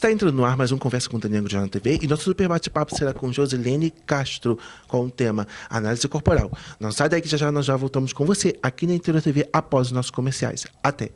Está entrando no ar mais um Conversa com o Daniel de na TV e nosso super bate-papo será com Josilene Castro com o tema Análise Corporal. Não sai daí que já nós já voltamos com você aqui na Interior TV após os nossos comerciais. Até!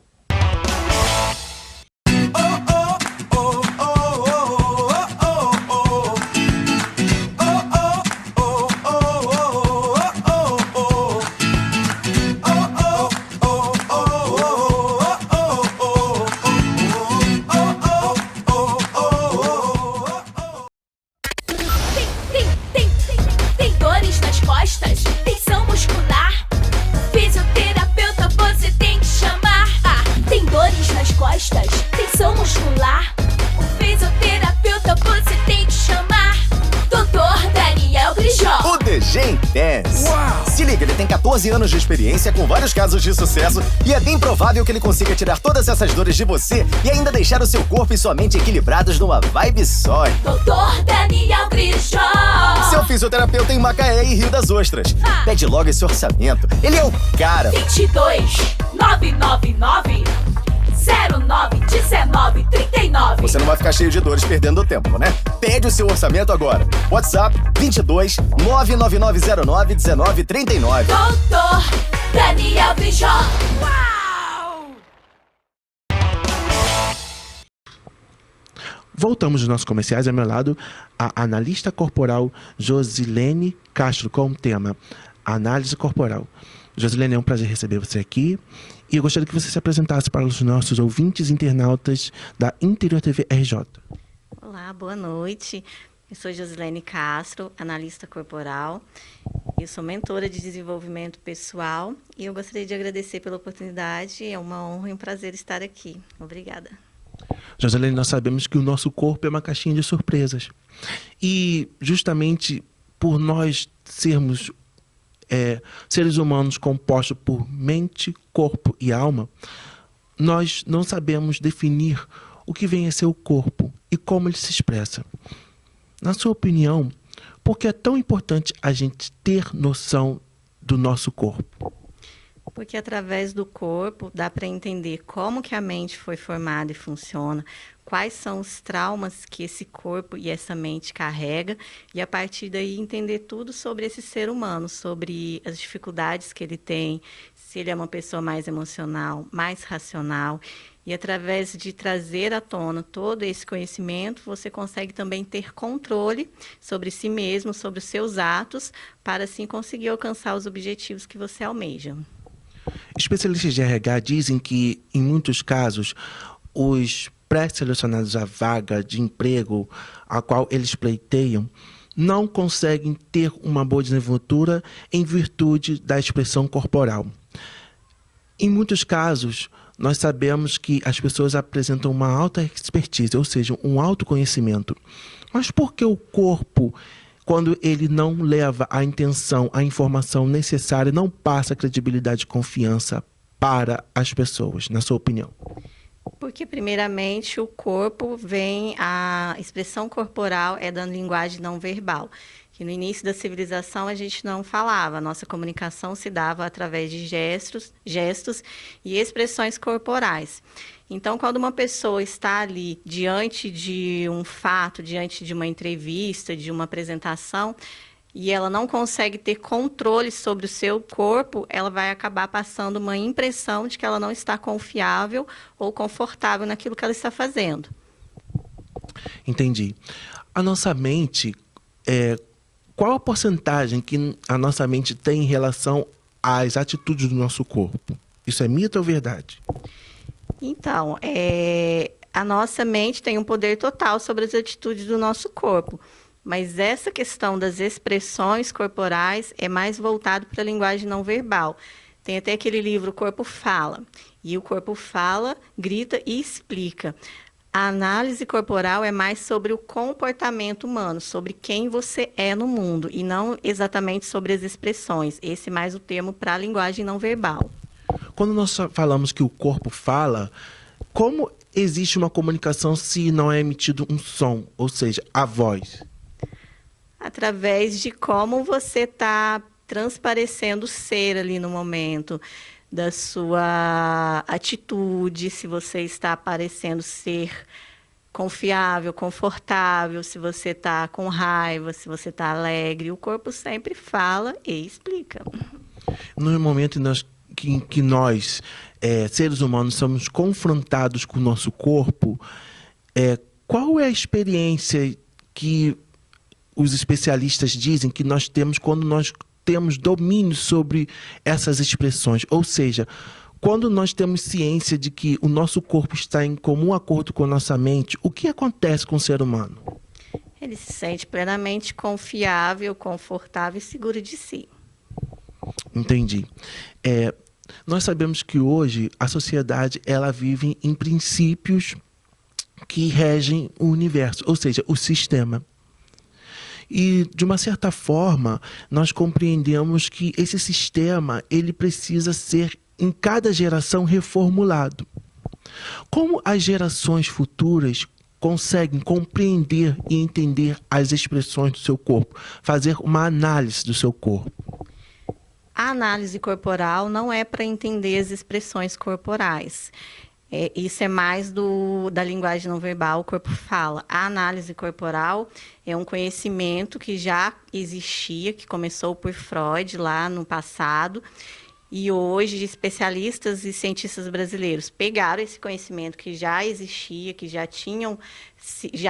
Tensão muscular, o fisioterapeuta você tem que chamar. Dr. Daniel Grijó. O DG Intense. Se liga, ele tem 14 anos de experiência com vários casos de sucesso e é bem provável que ele consiga tirar todas essas dores de você e ainda deixar o seu corpo e sua mente equilibrados numa vibe só. Dr. Daniel Grijó. Seu fisioterapeuta em Macaé e Rio das Ostras. Pede logo esse orçamento. Ele é o cara. 22 999 09 19 39. Você não vai ficar cheio de dores perdendo tempo, né? Pede o seu orçamento agora. WhatsApp 22 99909 1939. Dr. Daniel Grijó. Uau! Voltamos dos nossos comerciais. Ao meu lado, a analista corporal Josilene Castro com o tema Análise Corporal. Josilene, é um prazer receber você aqui. E eu gostaria que você se apresentasse para os nossos ouvintes internautas da Interior TV RJ. Olá, boa noite. Eu sou Josilene Castro, analista corporal. Eu sou mentora de desenvolvimento pessoal e eu gostaria de agradecer pela oportunidade. É uma honra e um prazer estar aqui. Obrigada. Josilene, nós sabemos que o nosso corpo é uma caixinha de surpresas. E justamente por nós sermos seres humanos compostos por mente, corpo e alma, nós não sabemos definir o que vem a ser o corpo e como ele se expressa. Na sua opinião, por que é tão importante a gente ter noção do nosso corpo? Porque através do corpo dá para entender como que a mente foi formada e funciona, quais são os traumas que esse corpo e essa mente carrega, e a partir daí entender tudo sobre esse ser humano, sobre as dificuldades que ele tem, se ele é uma pessoa mais emocional, mais racional. E através de trazer à tona todo esse conhecimento, você consegue também ter controle sobre si mesmo, sobre os seus atos, para assim conseguir alcançar os objetivos que você almeja. Especialistas de RH dizem que, em muitos casos, os pré-selecionados à vaga de emprego a qual eles pleiteiam não conseguem ter uma boa desenvoltura em virtude da expressão corporal. Em muitos casos, nós sabemos que as pessoas apresentam uma alta expertise, ou seja, um autoconhecimento. Mas por que o corpo, quando ele não leva a intenção, a informação necessária, não passa credibilidade e confiança para as pessoas, na sua opinião? Porque, primeiramente, o corpo vem, a expressão corporal é da linguagem não verbal, que no início da civilização a gente não falava, a nossa comunicação se dava através de gestos e expressões corporais. Então, quando uma pessoa está ali diante de um fato, diante de uma entrevista, de uma apresentação, e ela não consegue ter controle sobre o seu corpo, ela vai acabar passando uma impressão de que ela não está confiável ou confortável naquilo que ela está fazendo. Entendi. A nossa mente, qual a porcentagem que a nossa mente tem em relação às atitudes do nosso corpo? Isso é mito ou verdade? Então, a nossa mente tem um poder total sobre as atitudes do nosso corpo. Mas essa questão das expressões corporais é mais voltado para a linguagem não verbal. Tem até aquele livro, O Corpo Fala. E o corpo fala, grita e explica. A análise corporal é mais sobre o comportamento humano, sobre quem você é no mundo, e não exatamente sobre as expressões. Esse é mais o termo para a linguagem não verbal. Quando nós falamos que o corpo fala, como existe uma comunicação se não é emitido um som, ou seja, a voz? Através de como você está transparecendo ser ali no momento, da sua atitude, se você está parecendo ser confiável, confortável, se você está com raiva, se você está alegre. O corpo sempre fala e explica. No momento que nós, seres humanos, somos confrontados com o nosso corpo, qual é a experiência que os especialistas dizem que nós temos quando nós temos domínio sobre essas expressões? Ou seja, quando nós temos ciência de que o nosso corpo está em comum acordo com a nossa mente, o que acontece com o ser humano? Ele se sente plenamente confiável, confortável e seguro de si. Entendi. Nós sabemos que hoje a sociedade ela vive em princípios que regem o universo, ou seja, o sistema. E, de uma certa forma, nós compreendemos que esse sistema ele precisa ser, em cada geração, reformulado. Como as gerações futuras conseguem compreender e entender as expressões do seu corpo, fazer uma análise do seu corpo? A análise corporal não é para entender as expressões corporais. Isso é mais da linguagem não verbal, o corpo fala. A análise corporal é um conhecimento que já existia, que começou por Freud lá no passado, e hoje especialistas e cientistas brasileiros pegaram esse conhecimento que já existia, que já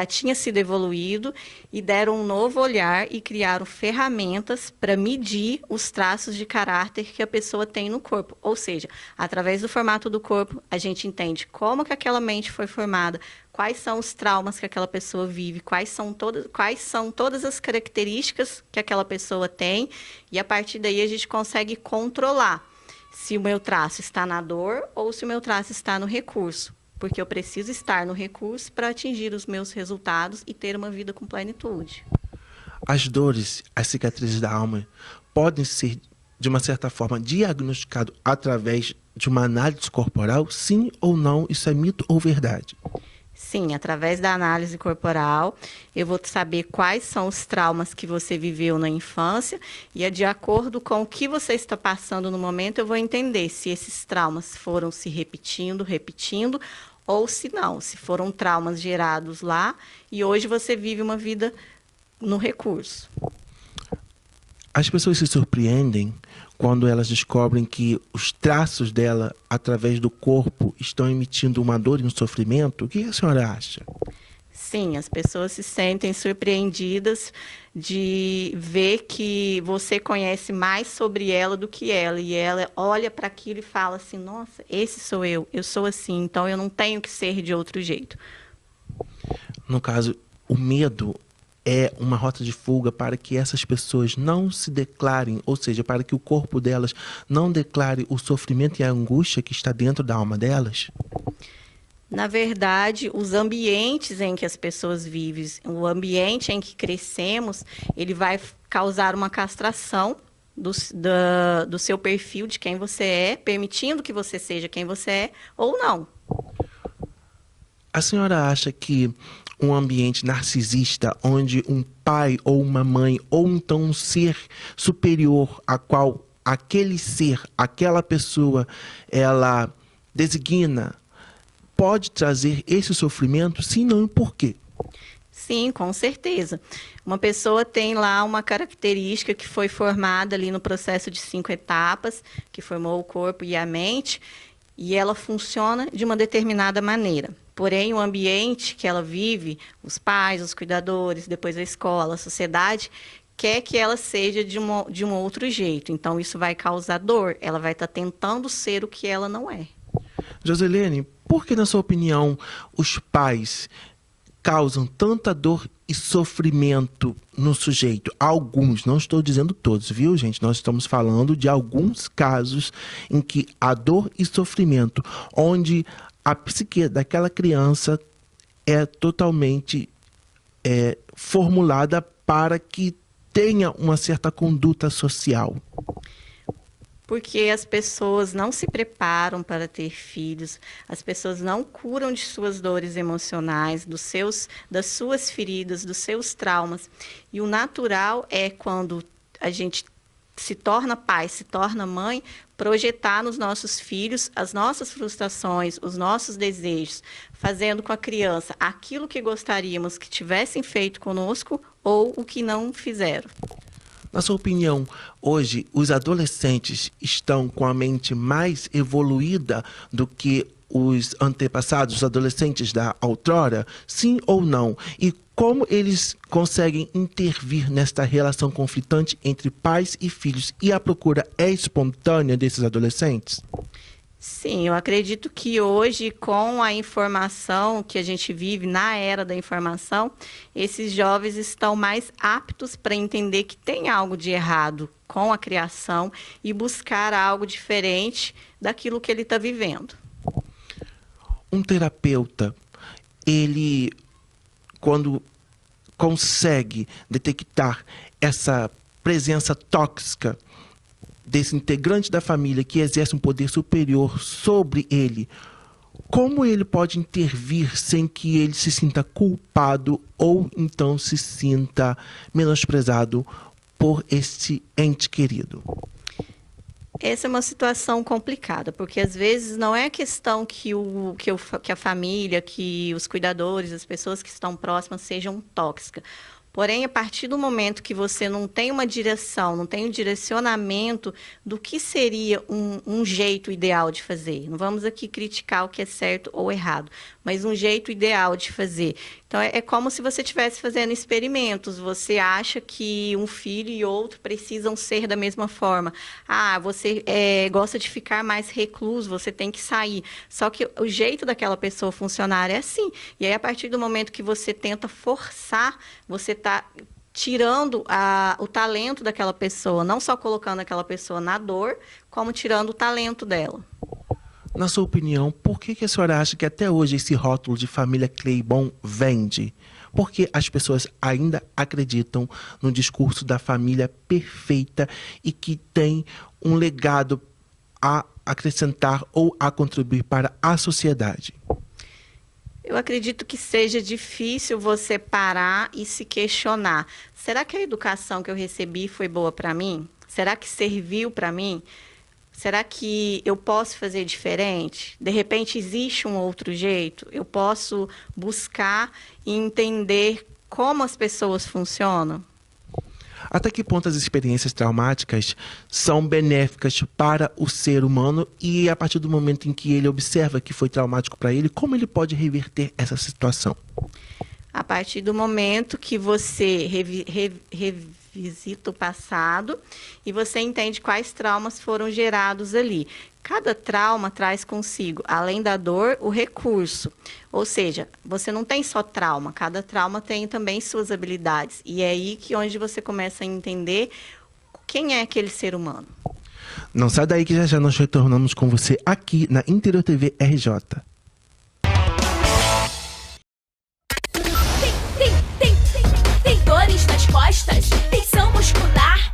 tinha sido evoluído, e deram um novo olhar e criaram ferramentas para medir os traços de caráter que a pessoa tem no corpo. Ou seja, através do formato do corpo, a gente entende como que aquela mente foi formada, quais são os traumas que aquela pessoa vive, quais são todas as características que aquela pessoa tem, e a partir daí a gente consegue controlar se o meu traço está na dor ou se o meu traço está no recurso. Porque eu preciso estar no recurso para atingir os meus resultados e ter uma vida com plenitude. As dores, as cicatrizes da alma, podem ser, de uma certa forma, diagnosticadas através de uma análise corporal? Sim ou não? Isso é mito ou verdade? Sim, através da análise corporal, eu vou saber quais são os traumas que você viveu na infância e, de acordo com o que você está passando no momento, eu vou entender se esses traumas foram se repetindo, ou se não, se foram traumas gerados lá e hoje você vive uma vida no recurso. As pessoas se surpreendem quando elas descobrem que os traços dela, através do corpo, estão emitindo uma dor e um sofrimento. O que a senhora acha? Sim, as pessoas se sentem surpreendidas de ver que você conhece mais sobre ela do que ela. E ela olha para aquilo e fala assim, nossa, esse sou eu sou assim, então eu não tenho que ser de outro jeito. No caso, o medo é uma rota de fuga para que essas pessoas não se declarem, ou seja, para que o corpo delas não declare o sofrimento e a angústia que está dentro da alma delas? Na verdade, os ambientes em que as pessoas vivem, o ambiente em que crescemos, ele vai causar uma castração do seu perfil, de quem você é, permitindo que você seja quem você é ou não. A senhora acha que um ambiente narcisista, onde um pai ou uma mãe, ou então um ser superior a qual aquele ser, aquela pessoa, ela designa, pode trazer esse sofrimento? Sim, não, e por quê? Sim, com certeza. Uma pessoa tem lá uma característica que foi formada ali no processo de 5 etapas, que formou o corpo e a mente, e ela funciona de uma determinada maneira. Porém, o ambiente que ela vive, os pais, os cuidadores, depois a escola, a sociedade, quer que ela seja de um outro jeito. Então, isso vai causar dor. Ela vai estar tentando ser o que ela não é. Joselene, por que, na sua opinião, os pais causam tanta dor e sofrimento no sujeito? Alguns, não estou dizendo todos, viu, gente? Nós estamos falando de alguns casos em que a dor e sofrimento, onde a psique daquela criança é totalmente formulada para que tenha uma certa conduta social. Porque as pessoas não se preparam para ter filhos, as pessoas não curam de suas dores emocionais, das suas feridas, dos seus traumas. E o natural é quando a gente se torna pai, se torna mãe, projetar nos nossos filhos as nossas frustrações, os nossos desejos, fazendo com a criança aquilo que gostaríamos que tivessem feito conosco ou o que não fizeram. Na sua opinião, hoje os adolescentes estão com a mente mais evoluída do que os antepassados, os adolescentes da outrora? Sim ou não? E como eles conseguem intervir nesta relação conflitante entre pais e filhos? E a procura é espontânea desses adolescentes? Sim, eu acredito que hoje, com a informação que a gente vive na era da informação, esses jovens estão mais aptos para entender que tem algo de errado com a criação e buscar algo diferente daquilo que ele está vivendo. Um terapeuta, ele, quando consegue detectar essa presença tóxica desse integrante da família que exerce um poder superior sobre ele, como ele pode intervir sem que ele se sinta culpado ou então se sinta menosprezado por esse ente querido? Essa é uma situação complicada, porque às vezes não é questão que a família, que os cuidadores, as pessoas que estão próximas sejam tóxicas. Porém, a partir do momento que você não tem uma direção, não tem um direcionamento do que seria um jeito ideal de fazer. Não vamos aqui criticar o que é certo ou errado, mas um jeito ideal de fazer. Então, é como se você estivesse fazendo experimentos. Você acha que um filho e outro precisam ser da mesma forma. Ah, você gosta de ficar mais recluso, você tem que sair. Só que o jeito daquela pessoa funcionar é assim. E aí, a partir do momento que você tenta forçar, você está tirando o talento daquela pessoa, não só colocando aquela pessoa na dor, como tirando o talento dela. Na sua opinião, por que a senhora acha que até hoje esse rótulo de família Claybon vende? Porque as pessoas ainda acreditam no discurso da família perfeita e que tem um legado a acrescentar ou a contribuir para a sociedade? Eu acredito que seja difícil você parar e se questionar. Será que a educação que eu recebi foi boa para mim? Será que serviu para mim? Será que eu posso fazer diferente? De repente, existe um outro jeito? Eu posso buscar e entender como as pessoas funcionam? Até que ponto as experiências traumáticas são benéficas para o ser humano e a partir do momento em que ele observa que foi traumático para ele, como ele pode reverter essa situação? A partir do momento que você revisita o passado e você entende quais traumas foram gerados ali. Cada trauma traz consigo, além da dor, o recurso. Ou seja, você não tem só trauma, cada trauma tem também suas habilidades. E é aí que onde você começa a entender quem é aquele ser humano. Não sai daí que já já nós retornamos com você aqui na Interior TV RJ. Tem dores nas costas, tensão muscular.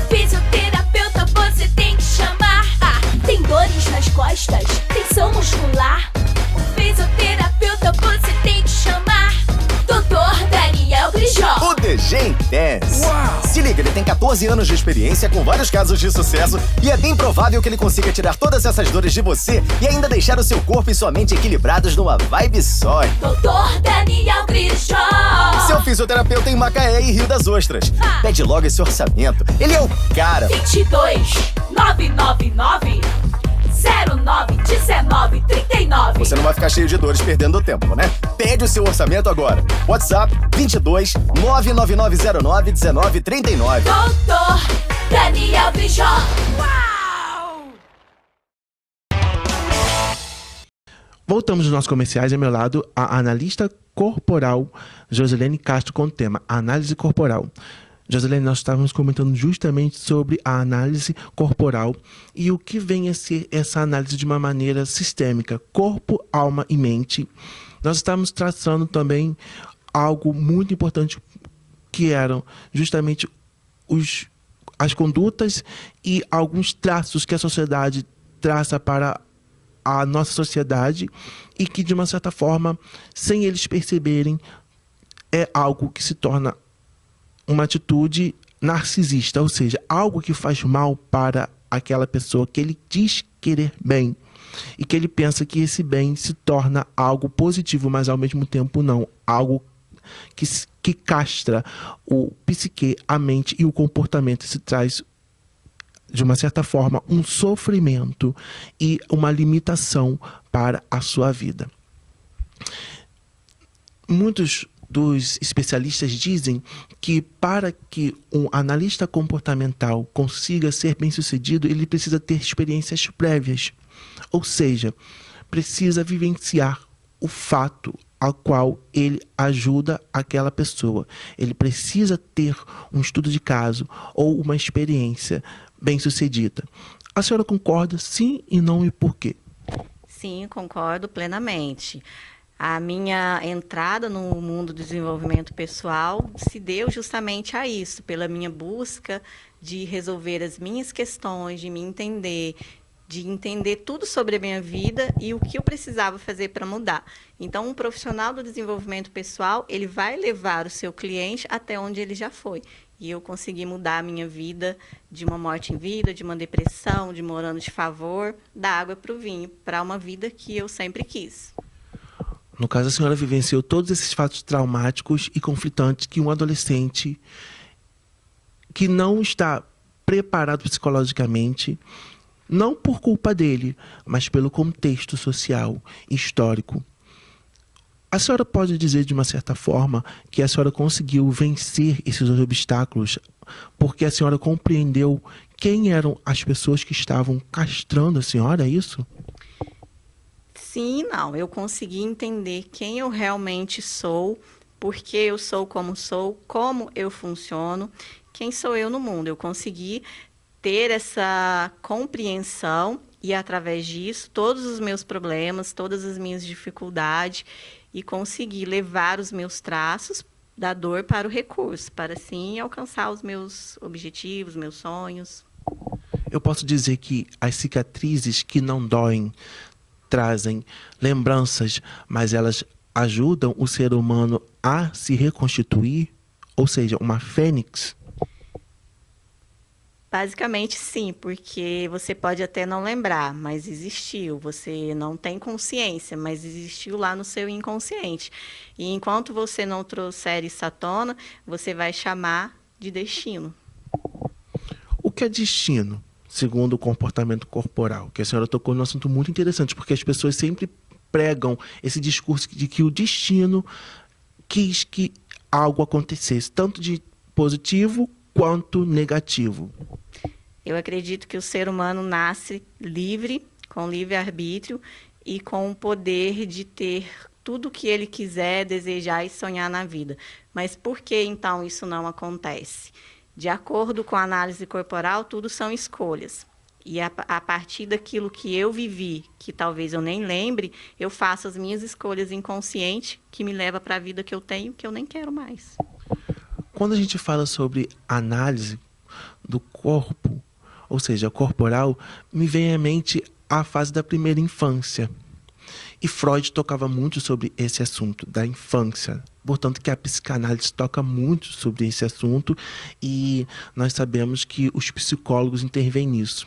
Fisioterapeuta você tem que chamar. Ah, tem dores nas costas, tensão muscular. O fisioterapeuta você tem que chamar. Dr. Daniel Grijó. O DG Intense. Se liga, ele tem 14 anos de experiência com vários casos de sucesso e é bem provável que ele consiga tirar todas essas dores de você e ainda deixar o seu corpo e sua mente equilibrados numa vibe só. Dr. Daniel Grijó. Seu fisioterapeuta em Macaé e Rio das Ostras. Pede logo esse orçamento. Ele é o cara. 22 999 09 19 39. Você não vai ficar cheio de dores perdendo tempo, né? Pede o seu orçamento agora. WhatsApp 22 99909 1939. Dr. Daniel Grijó. Uau! Voltamos nos nossos comerciais. Ao meu lado, a analista corporal Josilene Castro com o tema Análise Corporal. Josilene, nós estávamos comentando justamente sobre a análise corporal e o que vem a ser essa análise de uma maneira sistêmica, corpo, alma e mente. Nós estávamos traçando também algo muito importante, que eram justamente as condutas e alguns traços que a sociedade traça para a nossa sociedade e que, de uma certa forma, sem eles perceberem, é algo que se torna uma atitude narcisista, ou seja, algo que faz mal para aquela pessoa que ele diz querer bem e que ele pensa que esse bem se torna algo positivo, mas ao mesmo tempo não, algo que castra o psique, a mente e o comportamento, se traz de uma certa forma um sofrimento e uma limitação para a sua vida. Muitos dos especialistas dizem que para que um analista comportamental consiga ser bem-sucedido, ele precisa ter experiências prévias, ou seja, precisa vivenciar o fato ao qual ele ajuda aquela pessoa. Ele precisa ter um estudo de caso ou uma experiência bem-sucedida. A senhora concorda, sim e não, e por quê? Sim, concordo plenamente. A minha entrada no mundo do desenvolvimento pessoal se deu justamente a isso, pela minha busca de resolver as minhas questões, de me entender, de entender tudo sobre a minha vida e o que eu precisava fazer para mudar. Então, um profissional do desenvolvimento pessoal, ele vai levar o seu cliente até onde ele já foi. E eu consegui mudar a minha vida de uma morte em vida, de uma depressão, de morando de favor, da água para o vinho, para uma vida que eu sempre quis. No caso, a senhora vivenciou todos esses fatos traumáticos e conflitantes que um adolescente que não está preparado psicologicamente, não por culpa dele, mas pelo contexto social e histórico. A senhora pode dizer, de uma certa forma, que a senhora conseguiu vencer esses obstáculos porque a senhora compreendeu quem eram as pessoas que estavam castrando a senhora, é isso? Sim, não. Eu consegui entender quem eu realmente sou, por que eu sou, como eu funciono, quem sou eu no mundo. Eu consegui ter essa compreensão e, através disso, todos os meus problemas, todas as minhas dificuldades e conseguir levar os meus traços da dor para o recurso, para assim alcançar os meus objetivos, meus sonhos. Eu posso dizer que as cicatrizes que não doem trazem lembranças, mas elas ajudam o ser humano a se reconstituir, ou seja, uma fênix? Basicamente, sim, porque você pode até não lembrar, mas existiu. Você não tem consciência, mas existiu lá no seu inconsciente. E enquanto você não trouxer isso à tona, você vai chamar de destino. O que é destino, segundo o comportamento corporal? Que a senhora tocou num assunto muito interessante, porque as pessoas sempre pregam esse discurso de que o destino quis que algo acontecesse, tanto de positivo quanto negativo. Eu acredito que o ser humano nasce livre, com livre-arbítrio e com o poder de ter tudo o que ele quiser, desejar e sonhar na vida. Mas por que, então, isso não acontece? De acordo com a análise corporal, tudo são escolhas. E a partir daquilo que eu vivi, que talvez eu nem lembre, eu faço as minhas escolhas inconscientes, que me leva para a vida que eu tenho, que eu nem quero mais. Quando a gente fala sobre análise do corpo, ou seja, corporal, me vem à mente a fase da primeira infância. E Freud tocava muito sobre esse assunto, da infância. Portanto, que a psicanálise toca muito sobre esse assunto e nós sabemos que os psicólogos intervêm nisso.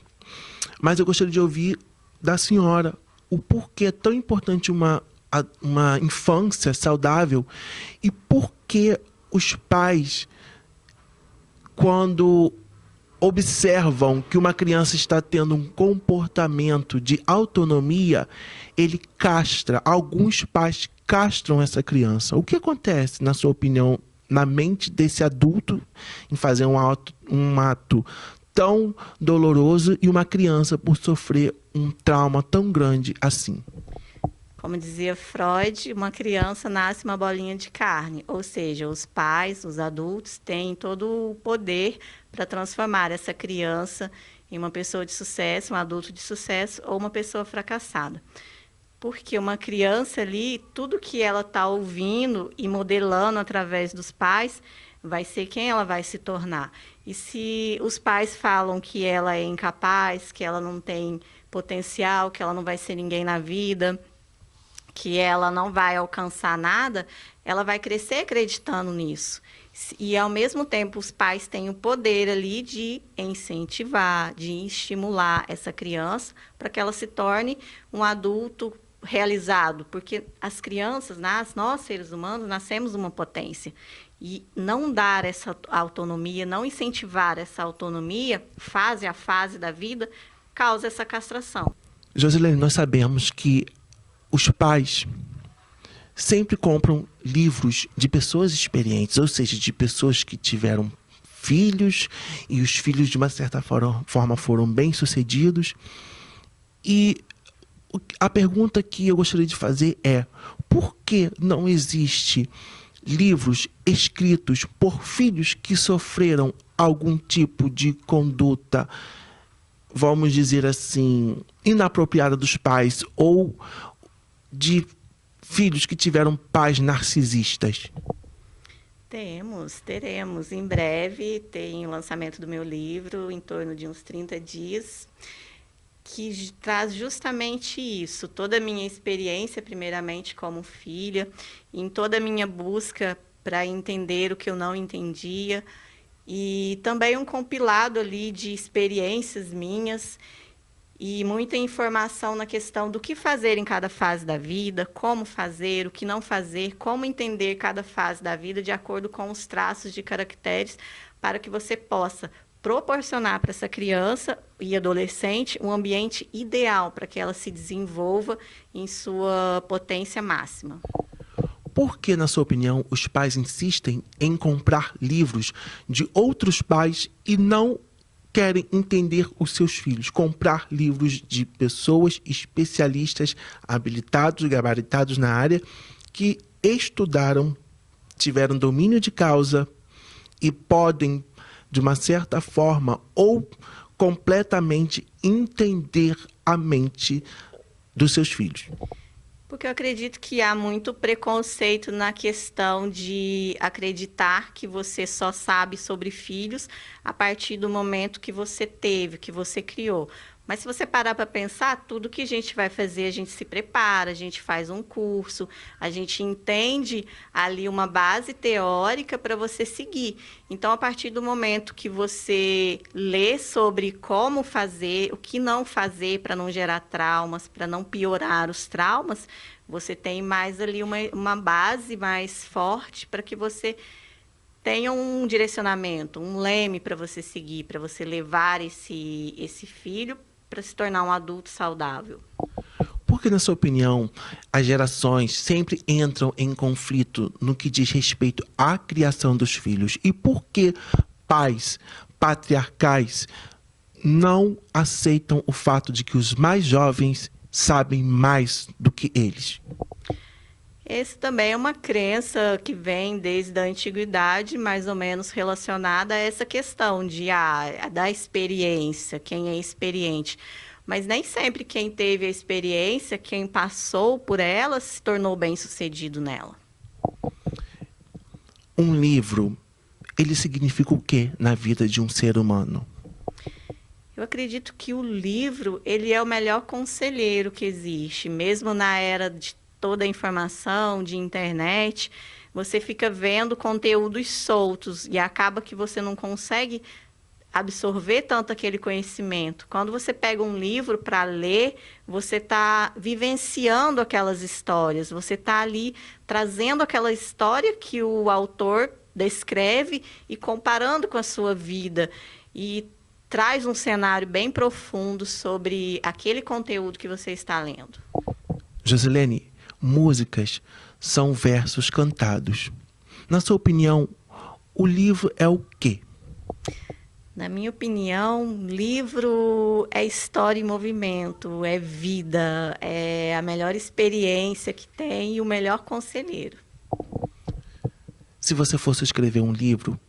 Mas eu gostaria de ouvir da senhora o porquê é tão importante uma infância saudável e por que os pais, quando observam que uma criança está tendo um comportamento de autonomia, ele castra. Alguns pais castram essa criança. O que acontece, na sua opinião, na mente desse adulto em fazer um ato tão doloroso e uma criança por sofrer um trauma tão grande assim? Como dizia Freud, uma criança nasce uma bolinha de carne, ou seja, os pais, os adultos, têm todo o poder para transformar essa criança em uma pessoa de sucesso, um adulto de sucesso ou uma pessoa fracassada. Porque uma criança ali, tudo que ela está ouvindo e modelando através dos pais, vai ser quem ela vai se tornar. E se os pais falam que ela é incapaz, que ela não tem potencial, que ela não vai ser ninguém na vida, que ela não vai alcançar nada, ela vai crescer acreditando nisso. E, ao mesmo tempo, os pais têm o poder ali de incentivar, de estimular essa criança para que ela se torne um adulto realizado. Porque as crianças, nós, seres humanos, nascemos uma potência. E não dar essa autonomia, não incentivar essa autonomia, fase a fase da vida, causa essa castração. Josilene, nós sabemos que os pais sempre compram livros de pessoas experientes, ou seja, de pessoas que tiveram filhos e os filhos, de uma certa forma, foram bem-sucedidos. E a pergunta que eu gostaria de fazer é: por que não existe livros escritos por filhos que sofreram algum tipo de conduta, vamos dizer assim, inapropriada dos pais, ou de filhos que tiveram pais narcisistas? Teremos. Em breve tem o lançamento do meu livro, em torno de uns 30 dias, que traz justamente isso, toda a minha experiência, primeiramente como filha, em toda a minha busca para entender o que eu não entendia, e também um compilado ali de experiências minhas e muita informação na questão do que fazer em cada fase da vida, como fazer, o que não fazer, como entender cada fase da vida de acordo com os traços de caracteres, para que você possa proporcionar para essa criança e adolescente um ambiente ideal para que ela se desenvolva em sua potência máxima. Por que, na sua opinião, os pais insistem em comprar livros de outros pais e não querem entender os seus filhos? Comprar livros de pessoas especialistas, habilitados, gabaritados na área, que estudaram, tiveram domínio de causa e podem, de uma certa forma, ou completamente entender a mente dos seus filhos. Porque eu acredito que há muito preconceito na questão de acreditar que você só sabe sobre filhos a partir do momento que você teve, que você criou. Mas se você parar para pensar, tudo que a gente vai fazer, a gente se prepara, a gente faz um curso, a gente entende ali uma base teórica para você seguir. Então, a partir do momento que você lê sobre como fazer, o que não fazer para não gerar traumas, para não piorar os traumas, você tem mais ali uma base mais forte para que você tenha um direcionamento, um leme para você seguir, para você levar esse filho para se tornar um adulto saudável. Por que, na sua opinião, as gerações sempre entram em conflito no que diz respeito à criação dos filhos? E por que pais patriarcais não aceitam o fato de que os mais jovens sabem mais do que eles? Esse também é uma crença que vem desde a antiguidade, mais ou menos relacionada a essa questão da experiência, quem é experiente. Mas nem sempre quem teve a experiência, quem passou por ela, se tornou bem-sucedido nela. Um livro, ele significa o quê na vida de um ser humano? Eu acredito que o livro, ele é o melhor conselheiro que existe, mesmo na era de toda a informação, de internet, você fica vendo conteúdos soltos e acaba que você não consegue absorver tanto aquele conhecimento. Quando você pega um livro para ler, você está vivenciando aquelas histórias, você está ali trazendo aquela história que o autor descreve e comparando com a sua vida. E traz um cenário bem profundo sobre aquele conteúdo que você está lendo. Josilene, músicas são versos cantados. Na sua opinião, o livro é o quê? Na minha opinião, livro é história em movimento, é vida, é a melhor experiência que tem e o melhor conselheiro. Se você fosse escrever um livro,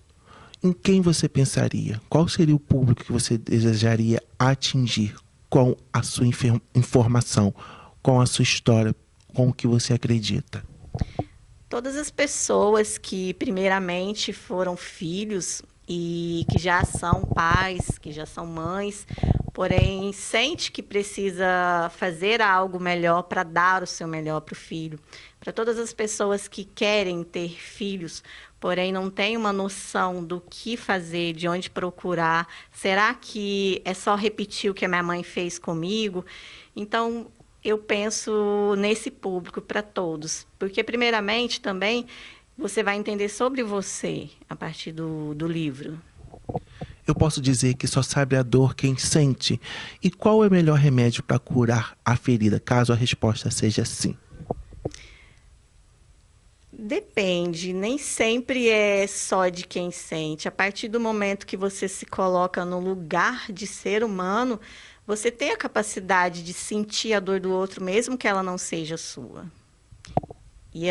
em quem você pensaria? Qual seria o público que você desejaria atingir com a sua informação, com a sua história, com o que você acredita? Todas as pessoas que primeiramente foram filhos e que já são pais, que já são mães, porém sente que precisa fazer algo melhor para dar o seu melhor para o filho. Para todas as pessoas que querem ter filhos, porém não têm uma noção do que fazer, de onde procurar, será que é só repetir o que a minha mãe fez comigo? Então, eu penso nesse público para todos, porque primeiramente também você vai entender sobre você a partir do livro. Eu posso dizer que só sabe a dor quem sente. E qual é o melhor remédio para curar a ferida, caso a resposta seja sim? Depende, nem sempre é só de quem sente. A partir do momento que você se coloca no lugar de ser humano, você tem a capacidade de sentir a dor do outro, mesmo que ela não seja sua. E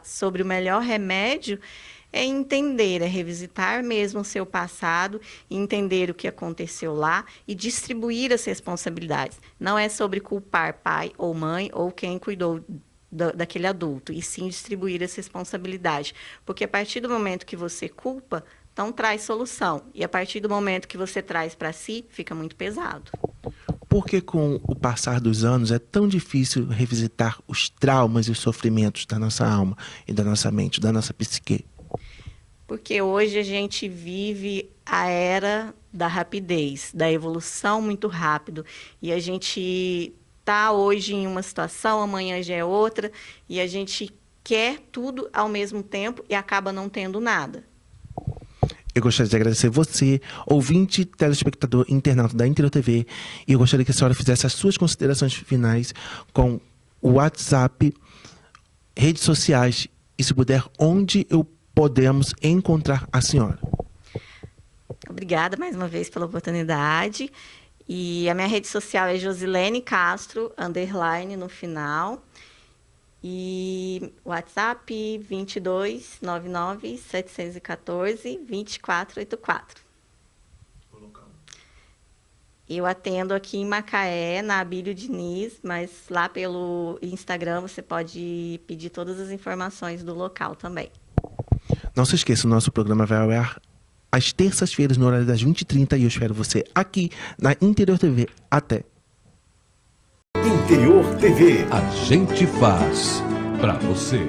sobre o melhor remédio é entender, é revisitar mesmo o seu passado, entender o que aconteceu lá e distribuir as responsabilidades. Não é sobre culpar pai ou mãe ou quem cuidou daquele adulto, e sim distribuir as responsabilidades. Porque a partir do momento que você culpa, então traz solução. E a partir do momento que você traz para si, fica muito pesado. Por que com o passar dos anos é tão difícil revisitar os traumas e os sofrimentos da nossa alma e da nossa mente, da nossa psique? Porque hoje a gente vive a era da rapidez, da evolução muito rápido. E a gente está hoje em uma situação, amanhã já é outra, e a gente quer tudo ao mesmo tempo e acaba não tendo nada. Eu gostaria de agradecer você, ouvinte, telespectador, internauta da Interior TV, e eu gostaria que a senhora fizesse as suas considerações finais com o WhatsApp, redes sociais e, se puder, onde podemos encontrar a senhora. Obrigada mais uma vez pela oportunidade. E a minha rede social é Josilene Castro, _ no final. E WhatsApp 22 99 714 2484. Eu atendo aqui em Macaé, na Abílio Diniz, mas lá pelo Instagram você pode pedir todas as informações do local também. Não se esqueça, o nosso programa vai ao ar às terças-feiras, no horário das 20h30, e eu espero você aqui na Interior TV. Até! Interior TV. A gente faz pra você.